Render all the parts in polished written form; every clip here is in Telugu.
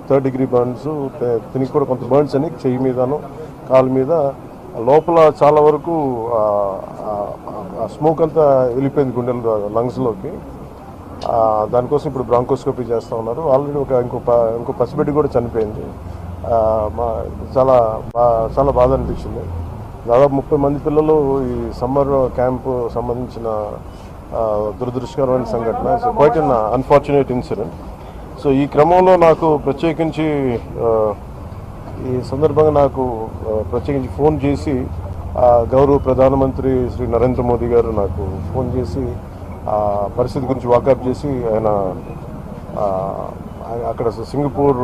థర్డ్ డిగ్రీ బర్న్స్, దీనికి కూడా కొంత బర్న్స్ అని చెయ్యి మీదను కాలు మీద లోపల చాలా వరకు స్మోక్ అంతా వెళ్ళిపోయింది గుండెల లంగ్స్లోకి. దానికోసం ఇప్పుడు బ్రాంకోస్కోపీ చేస్తూ ఉన్నారు. ఆల్రెడీ ఇంకో పసిబిడ్డ కూడా చనిపోయింది. చాలా బాధ అనిపించింది. దాదాపు 30 మంది పిల్లలు ఈ సమ్మర్ క్యాంపు సంబంధించిన దురదృష్టకరమైన సంఘటన. It's quite an unfortunate incident. So ఈ క్రమంలో నాకు ప్రత్యేకించి ఈ సందర్భంగా ప్రత్యేకించి ఫోన్ చేసి గౌరవ ప్రధానమంత్రి శ్రీ నరేంద్ర మోదీ గారు నాకు ఫోన్ చేసి పరిస్థితి గురించి వాకప్ చేసి ఆయన అక్కడ సింగపూర్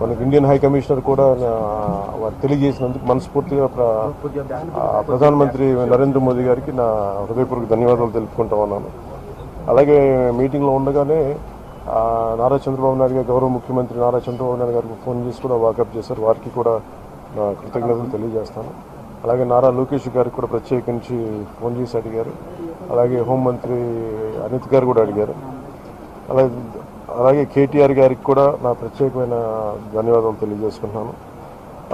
మనకి ఇండియన్ హై కమిషనర్ కూడా వారు తెలియజేసినందుకు మనస్ఫూర్తిగా ప్రధానమంత్రి నరేంద్ర మోదీ గారికి నా హృదయపూర్వక ధన్యవాదాలు తెలుపుకుంటా ఉన్నాను. అలాగే మీటింగ్లో ఉండగానే నారా చంద్రబాబు నాయుడు గారు, గౌరవ ముఖ్యమంత్రి నారా చంద్రబాబు నాయుడు గారికి ఫోన్ చేసి కూడా వాకప్ చేశారు. వారికి కూడా నా కృతజ్ఞతలు తెలియజేస్తాను. అలాగే నారా లోకేష్ గారికి కూడా ప్రత్యేకించి ఫోన్ చేసి అడిగారు. అలాగే హోంమంత్రి అనిత్ గారు కూడా అడిగారు. అలాగే కేటీఆర్ గారికి కూడా నా ప్రత్యేకమైన ధన్యవాదాలు తెలియజేసుకుంటున్నాను.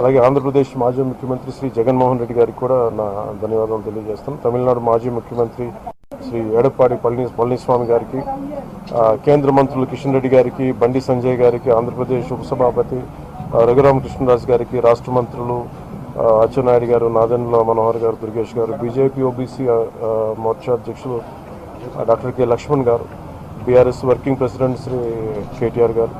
అలాగే ఆంధ్రప్రదేశ్ మాజీ ముఖ్యమంత్రి శ్రీ జగన్మోహన్ రెడ్డి గారికి కూడా నా ధన్యవాదాలు తెలియజేస్తాను. తమిళనాడు మాజీ ముఖ్యమంత్రి శ్రీ ఎడప్పాడి పళనిస్వామి గారికి, కేంద్ర మంత్రులు కిషన్ రెడ్డి గారికి, బండి సంజయ్ గారికి, ఆంధ్రప్రదేశ్ ఉపసభాపతి రఘురామకృష్ణరాజు గారికి, రాష్ట్ర మంత్రులు అచ్చెన్నాయుడు గారు, నాదెండ్ల మనోహర్ గారు, దుర్గేష్ గారు, బీజేపీ ఓబీసీ మోర్చా అధ్యక్షులు డాక్టర్ కె లక్ష్మణ్ గారు, BRS working president Shri KTR గారు,